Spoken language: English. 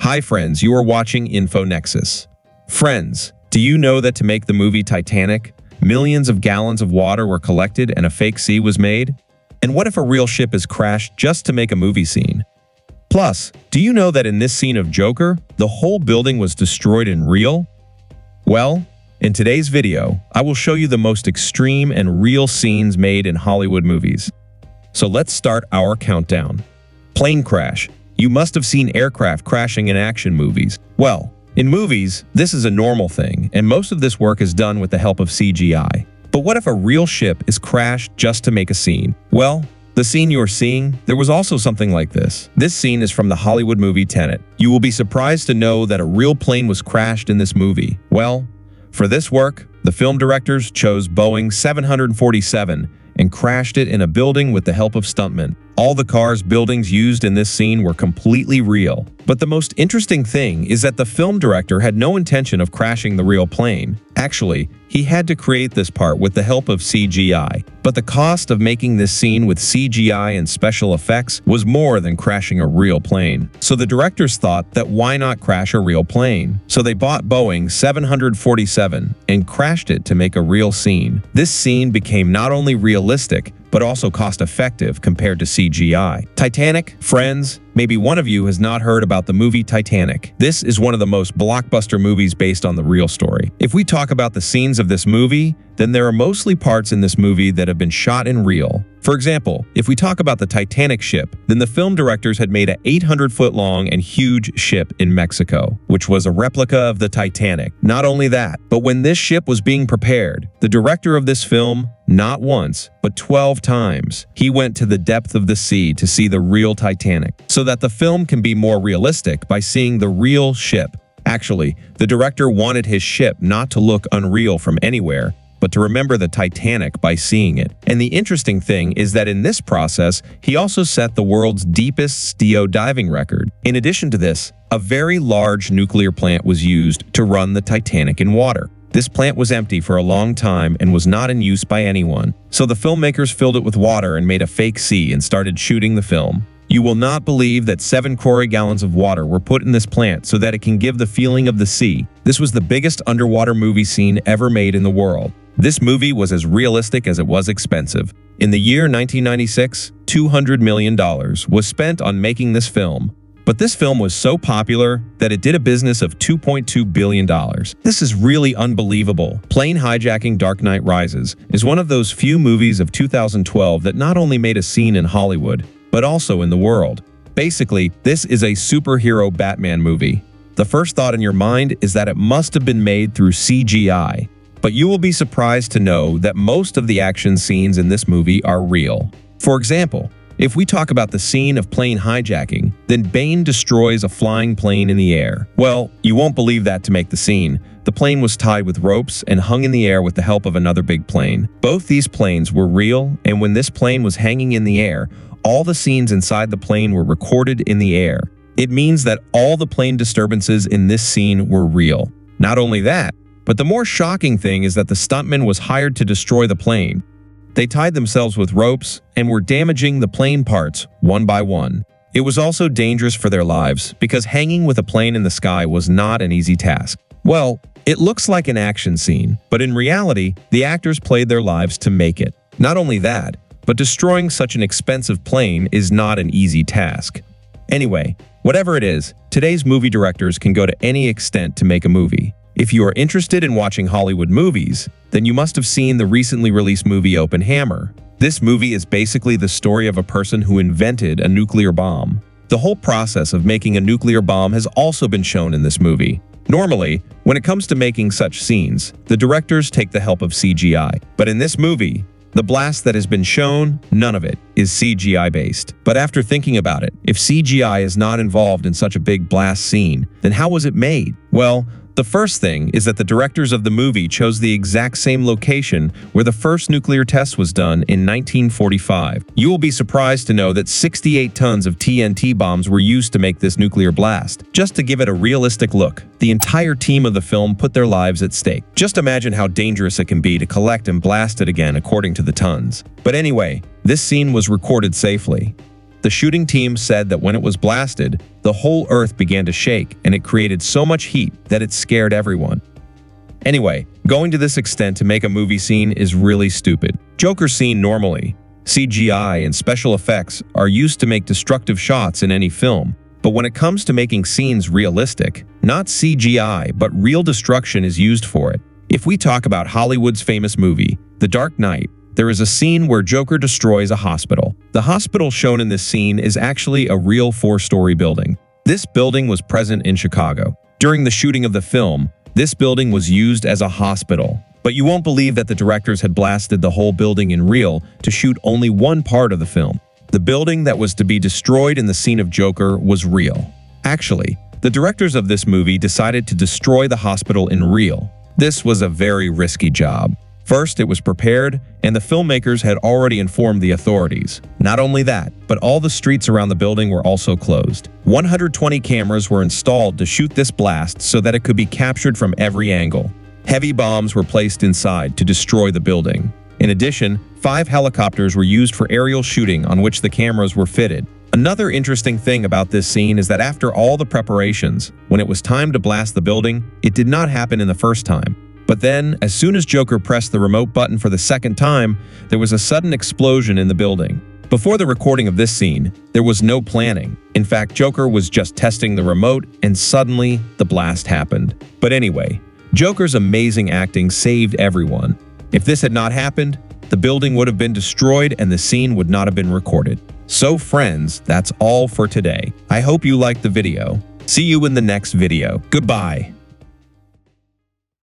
Hi friends, you are watching Nexus. Friends, do you know that to make the movie Titanic, millions of gallons of water were collected and a fake sea was made? And what if a real ship is crashed just to make a movie scene? Plus, do you know that in this scene of Joker, the whole building was destroyed in real? Well, in today's video, I will show you the most extreme and real scenes made in Hollywood movies. So let's start our countdown. Plane crash. You must have seen aircraft crashing in action movies. Well, in movies, this is a normal thing, and most of this work is done with the help of CGI. But what if a real ship is crashed just to make a scene? Well, the scene you're seeing, there was also something like this. This scene is from the Hollywood movie Tenet. You will be surprised to know that a real plane was crashed in this movie. Well, for this work, the film directors chose Boeing 747 and crashed it in a building with the help of stuntmen. All the cars, buildings used in this scene were completely real. But the most interesting thing is that the film director had no intention of crashing the real plane. Actually, he had to create this part with the help of CGI. But the cost of making this scene with CGI and special effects was more than crashing a real plane. So the directors thought that why not crash a real plane? So they bought Boeing 747 and crashed it to make a real scene. This scene became not only realistic, but also cost-effective compared to CGI. Titanic, friends, maybe one of you has not heard about the movie Titanic. This is one of the most blockbuster movies based on the real story. If we talk about the scenes of this movie, then there are mostly parts in this movie that have been shot in real. For example, if we talk about the Titanic ship, then the film directors had made an 800-foot-long and huge ship in Mexico, which was a replica of the Titanic. Not only that, but when this ship was being prepared, the director of this film, not once, but 12 times, he went to the depth of the sea to see the real Titanic, so that the film can be more realistic by seeing the real ship. Actually, the director wanted his ship not to look unreal from anywhere, but to remember the Titanic by seeing it. And the interesting thing is that in this process, he also set the world's deepest STO diving record. In addition to this, a very large nuclear plant was used to run the Titanic in water. This plant was empty for a long time and was not in use by anyone. So the filmmakers filled it with water and made a fake sea and started shooting the film. You will not believe that 7 Corey gallons of water were put in this plant so that it can give the feeling of the sea. This was the biggest underwater movie scene ever made in the world. This movie was as realistic as it was expensive. In the year 1996, $200 million was spent on making this film. But this film was so popular that it did a business of $2.2 billion. This is really unbelievable. Plane Hijacking: Dark Knight Rises is one of those few movies of 2012 that not only made a scene in Hollywood, but also in the world. Basically, this is a superhero Batman movie. The first thought in your mind is that it must have been made through CGI. But you will be surprised to know that most of the action scenes in this movie are real. For example, if we talk about the scene of plane hijacking, then Bane destroys a flying plane in the air. Well, you won't believe that to make the scene. The plane was tied with ropes and hung in the air with the help of another big plane. Both these planes were real, and when this plane was hanging in the air, all the scenes inside the plane were recorded in the air. It means that all the plane disturbances in this scene were real. Not only that, but the more shocking thing is that the stuntman was hired to destroy the plane. They tied themselves with ropes and were damaging the plane parts one by one. It was also dangerous for their lives because hanging with a plane in the sky was not an easy task. Well, it looks like an action scene, but in reality, the actors played their lives to make it. Not only that, but destroying such an expensive plane is not an easy task. Anyway, whatever it is, today's movie directors can go to any extent to make a movie. If you are interested in watching Hollywood movies, then you must have seen the recently released movie Oppenheimer. This movie is basically the story of a person who invented a nuclear bomb. The whole process of making a nuclear bomb has also been shown in this movie. Normally, when it comes to making such scenes, the directors take the help of CGI. But in this movie, the blast that has been shown, none of it is CGI-based. But after thinking about it, if CGI is not involved in such a big blast scene, then how was it made? Well, the first thing is that the directors of the movie chose the exact same location where the first nuclear test was done in 1945. You will be surprised to know that 68 tons of TNT bombs were used to make this nuclear blast. Just to give it a realistic look, the entire team of the film put their lives at stake. Just imagine how dangerous it can be to collect and blast it again according to the tons. But anyway, this scene was recorded safely. The shooting team said that when it was blasted, the whole earth began to shake and it created so much heat that it scared everyone. Anyway, going to this extent to make a movie scene is really stupid. Joker's scene normally, CGI and special effects are used to make destructive shots in any film, but when it comes to making scenes realistic, not CGI but real destruction is used for it. If we talk about Hollywood's famous movie, The Dark Knight, there is a scene where Joker destroys a hospital. The hospital shown in this scene is actually a real 4-story building. This building was present in Chicago. During the shooting of the film, this building was used as a hospital. But you won't believe that the directors had blasted the whole building in real to shoot only one part of the film. The building that was to be destroyed in the scene of Joker was real. Actually, the directors of this movie decided to destroy the hospital in real. This was a very risky job. First, it was prepared, and the filmmakers had already informed the authorities. Not only that, but all the streets around the building were also closed. 120 cameras were installed to shoot this blast so that it could be captured from every angle. Heavy bombs were placed inside to destroy the building. In addition, 5 helicopters were used for aerial shooting on which the cameras were fitted. Another interesting thing about this scene is that after all the preparations, when it was time to blast the building, it did not happen in the first time. But then, as soon as Joker pressed the remote button for the second time, there was a sudden explosion in the building. Before the recording of this scene, there was no planning. In fact, Joker was just testing the remote, and suddenly, the blast happened. But anyway, Joker's amazing acting saved everyone. If this had not happened, the building would have been destroyed and the scene would not have been recorded. So friends, that's all for today. I hope you liked the video. See you in the next video. Goodbye.